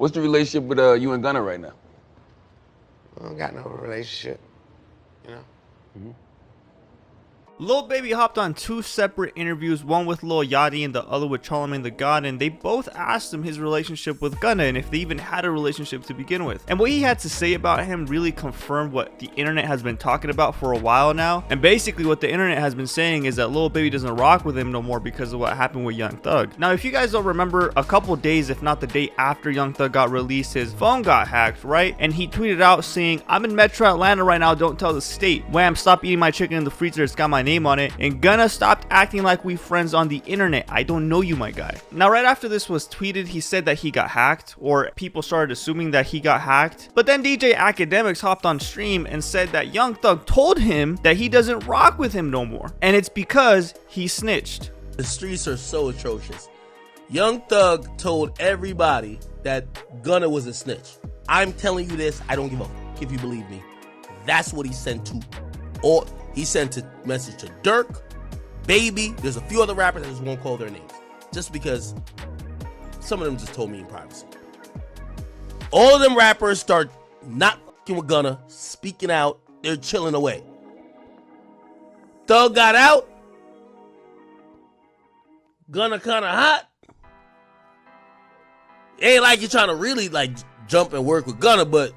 What's the relationship with you and Gunna right now? I don't got no relationship, you know. Lil Baby hopped on 2 separate interviews, one with Lil Yachty and the other with Charlamagne the God, and they both asked him his relationship with Gunna and if they even had a relationship to begin with. And what he had to say about him really confirmed what the internet has been talking about for a while now. And basically what the internet has been saying is that Lil Baby doesn't rock with him no more because of what happened with Young Thug. Now, if you guys don't remember, a couple days, if not the day after Young Thug got released, his phone got hacked, right? And he tweeted out saying, "I'm in Metro Atlanta right now, don't tell the state. Wham, stop eating my chicken in the freezer, it's got my name on it. And Gunna, stopped acting like we friends on the internet. I don't know you, my guy." Now, right after this was tweeted, he said that he got hacked, or people started assuming that he got hacked. But then DJ Academics hopped on stream and said that Young Thug told him that he doesn't rock with him no more. And it's because he snitched. The streets are so atrocious. Young Thug told everybody that Gunna was a snitch. I'm telling you this, I don't give a fuck if you believe me. That's what he sent to all. He sent a message to Dirk, Baby. There's a few other rappers, I just won't call their names, just because some of them just told me in privacy. All of them rappers start not fucking with Gunna, speaking out, they're chilling away. Thug got out. Gunna kinda hot. Ain't like you're trying to really like jump and work with Gunna, but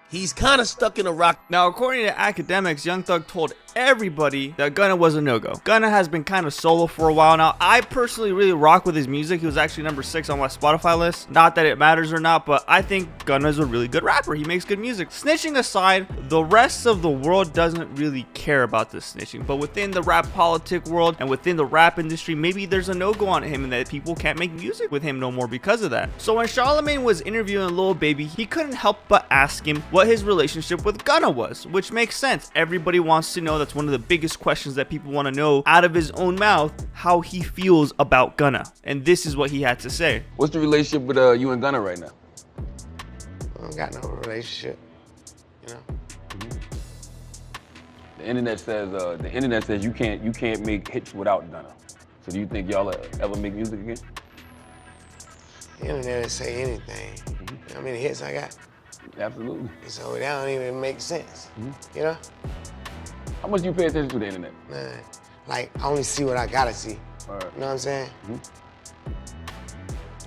he's kind of stuck in a rock. Now, according to Academics, Young Thug told everybody that Gunna was a no-go. Gunna has been kind of solo for a while now. I personally really rock with his music. He was actually number 6 on my Spotify list. Not that it matters or not, but I think Gunna's a really good rapper. He makes good music. Snitching aside, the rest of the world doesn't really care about this snitching. But within the rap politic world and within the rap industry, maybe there's a no-go on him and that people can't make music with him no more because of that. So when Charlamagne was interviewing Lil Baby, he couldn't help but ask him what his relationship with Gunna was, which makes sense. Everybody wants to know. That's one of the biggest questions that people want to know out of his own mouth, how he feels about Gunna. And this is what he had to say. What's the relationship with you and Gunna right now? I don't got no relationship, you know. The internet says you can't make hits without Gunna. So do you think y'all ever make music again? The internet will say anything. You know how many hits I got? Absolutely. So that don't even make sense, you know? How much do you pay attention to the internet? Man, like, I only see what I gotta see. All right. You know what I'm saying?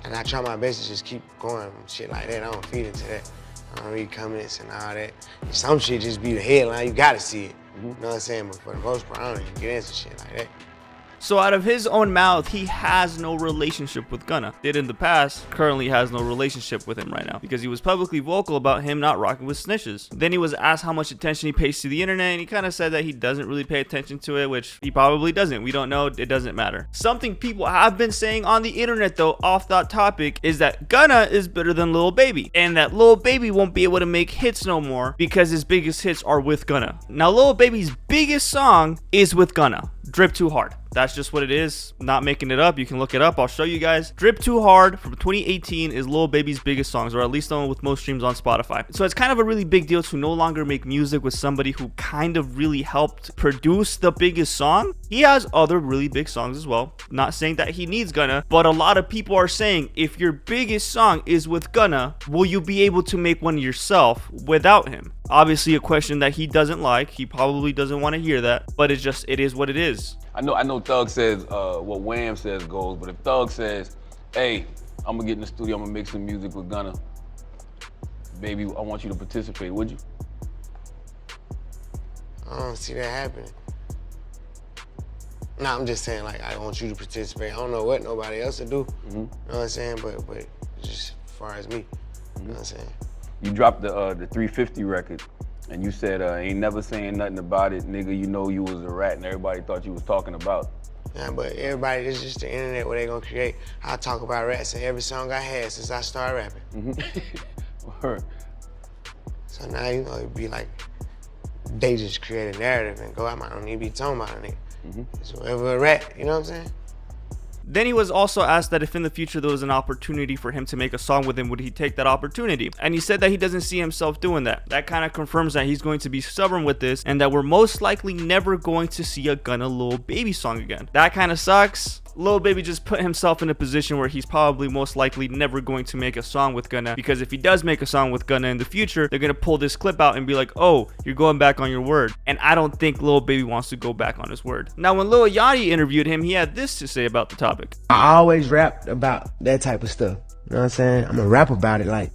And I try my best to just keep going and shit like that. I don't feed into that. I don't read comments and all that. Some shit just be the headline, you gotta see it. You know what I'm saying? But for the most part, I don't even get into shit like that. So out of his own mouth, he has no relationship with Gunna. Did in the past, currently has no relationship with him right now because he was publicly vocal about him not rocking with snitches. Then he was asked how much attention he pays to the internet, and he kind of said that he doesn't really pay attention to it, which he probably doesn't. We don't know. It doesn't matter. Something people have been saying on the internet, though, off that topic, is that Gunna is better than Lil Baby, and that Lil Baby won't be able to make hits no more because his biggest hits are with Gunna. Now, Lil Baby's biggest song is with Gunna. Drip Too Hard. That's just what it is. Not making it up. You can look it up. I'll show you guys. Drip Too Hard from 2018 is Lil Baby's biggest songs, or at least the one with most streams on Spotify. So it's kind of a really big deal to no longer make music with somebody who kind of really helped produce the biggest song. He has other really big songs as well. Not saying that he needs Gunna, but a lot of people are saying, if your biggest song is with Gunna, will you be able to make one yourself without him? Obviously a question that he doesn't like. He probably doesn't want to hear that, but it is what it is. I know Thug says what Wham says goes, but if Thug says, hey, I'm gonna get in the studio, I'm gonna make some music with Gunna, baby, I want you to participate, would you? I don't see that happening. No, I'm just saying, like, I want you to participate. I don't know what nobody else will do. You know what I'm saying? But just as far as me, you know what I'm saying? You dropped the 350 record, and you said, ain't never saying nothing about it, nigga, you know you was a rat, and everybody thought you was talking about. Yeah, but everybody, it's just the internet where they gonna create. I talk about rats in every song I had since I started rapping. Word. So now, you know, it'd be like, they just create a narrative and go out, I don't need to be talking about a nigga. It's whoever a rat, you know what I'm saying? Then he was also asked that if in the future there was an opportunity for him to make a song with him, would he take that opportunity? And he said that he doesn't see himself doing that. That kind of confirms that he's going to be stubborn with this and that we're most likely never going to see a Gunna Lil Baby song again. That kind of sucks. Lil Baby just put himself in a position where he's probably most likely never going to make a song with Gunna, because if he does make a song with Gunna in the future, they're gonna pull this clip out and be like, oh, you're going back on your word. And I don't think Lil Baby wants to go back on his word. Now, when Lil Yachty interviewed him, he had this to say about the topic. I always rapped about that type of stuff. You know what I'm saying? I'm gonna rap about it. Like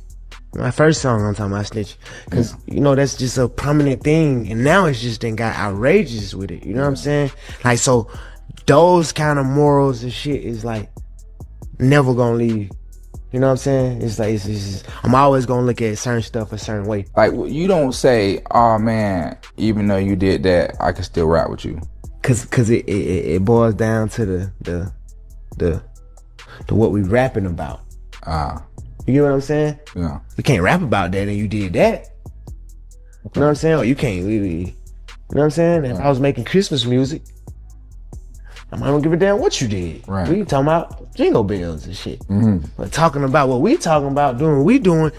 my first song, I'm talking about Snitch, cause you know that's just a prominent thing, and now it's just then got outrageous with it. You know what I'm saying? Like, so those kind of morals and shit is like never gonna leave. You know what I'm saying? It's like it's just, I'm always gonna look at certain stuff a certain way. Like, you don't say, oh man, even though you did that, I can still rap with you. Cause it boils down to the what we rapping about. You get what I'm saying? Yeah. We can't rap about that and you did that. You know what I'm saying? Or you can't really, you know what I'm saying? If I was making Christmas music, I don't give a damn what you did. Right. We talking about jingle bells and shit. Mm-hmm. But talking about what we talking about, doing what we doing,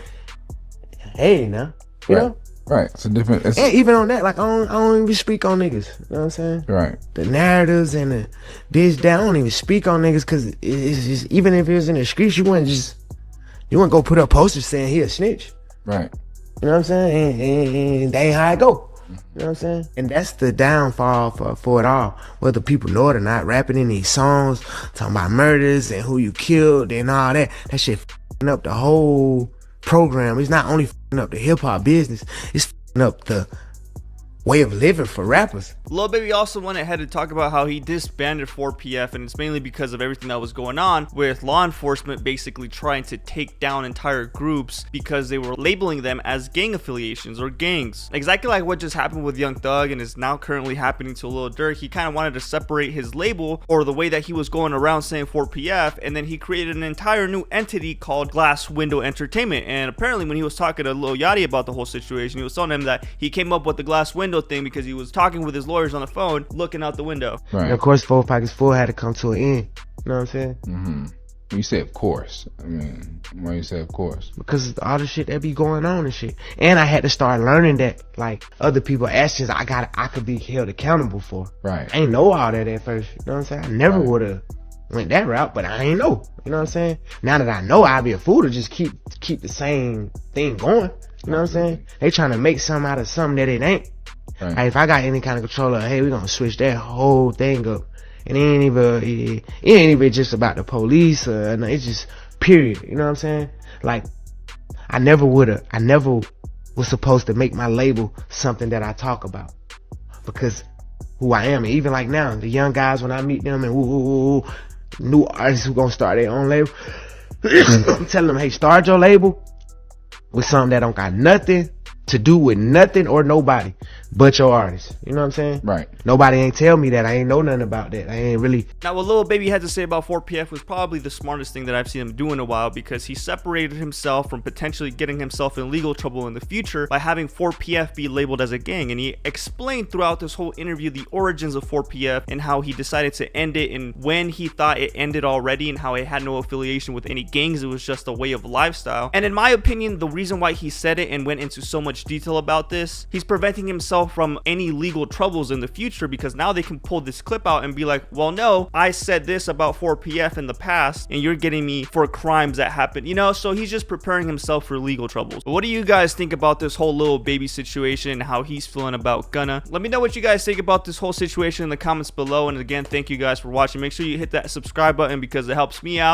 hey now, you know? Right. It's a different. And even on that, like I don't even speak on niggas. You know what I'm saying? Right. The narratives and the this, that, I don't even speak on niggas, cause it's just, even if it was in the streets, you wouldn't go put up posters saying he a snitch. Right. You know what I'm saying? And that ain't how it go. You know what I'm saying? And that's the downfall for it all. Whether people know it or not, rapping in these songs, talking about murders and who you killed and all that. That shit f***ing up the whole program. It's not only f***ing up the hip hop business, it's f***ing up the way of living for rappers. Lil Baby also went ahead to talk about how he disbanded 4PF, and it's mainly because of everything that was going on with law enforcement basically trying to take down entire groups because they were labeling them as gang affiliations or gangs. Exactly like what just happened with Young Thug and is now currently happening to Lil Durk. He kind of wanted to separate his label, or the way that he was going around saying 4PF, and then he created an entire new entity called Glass Window Entertainment. And apparently when he was talking to Lil Yachty about the whole situation, he was telling him that he came up with the Glass Window thing because he was talking with his lawyers on the phone, looking out the window. Right. And of course, 4 Pockets 4 had to come to an end. You know what I'm saying? Mm-hmm. You say of course. I mean, why you say of course? Because of all the shit that be going on and shit. And I had to start learning that, like, other people actions I could be held accountable for. Right. I ain't know all that at first. You know what I'm saying? I never would have went that route, but I ain't know. You know what I'm saying? Now that I know, I'd be a fool to just keep the same thing going. You know what I'm saying? They trying to make something out of something that it ain't. Right. Like, if I got any kind of control of, hey, we're gonna switch that whole thing up. And it ain't even just about the police, it's just period. You know what I'm saying? Like, I never was supposed to make my label something that I talk about. Because who I am, and even like now, the young guys, when I meet them and new artists who gonna start their own label, I'm telling them, hey, start your label with something that don't got nothing to do with nothing or nobody but your artist. You know what I'm saying? Right. Nobody ain't tell me that. I ain't know nothing about that. I ain't really. Now, what Lil Baby had to say about 4PF was probably the smartest thing that I've seen him do in a while, because he separated himself from potentially getting himself in legal trouble in the future by having 4PF be labeled as a gang. And he explained throughout this whole interview the origins of 4PF and how he decided to end it, and when he thought it ended already, and how it had no affiliation with any gangs. It was just a way of lifestyle. And in my opinion, the reason why he said it and went into so much detail about this, he's preventing himself from any legal troubles in the future, because now they can pull this clip out and be like, well, no, I said this about 4PF in the past and you're getting me for crimes that happened, you know? So he's just preparing himself for legal troubles. But what do you guys think about this whole Lil Baby situation and how he's feeling about Gunna? Let me know what you guys think about this whole situation in the comments below. And again, thank you guys for watching. Make sure you hit that subscribe button because it helps me out.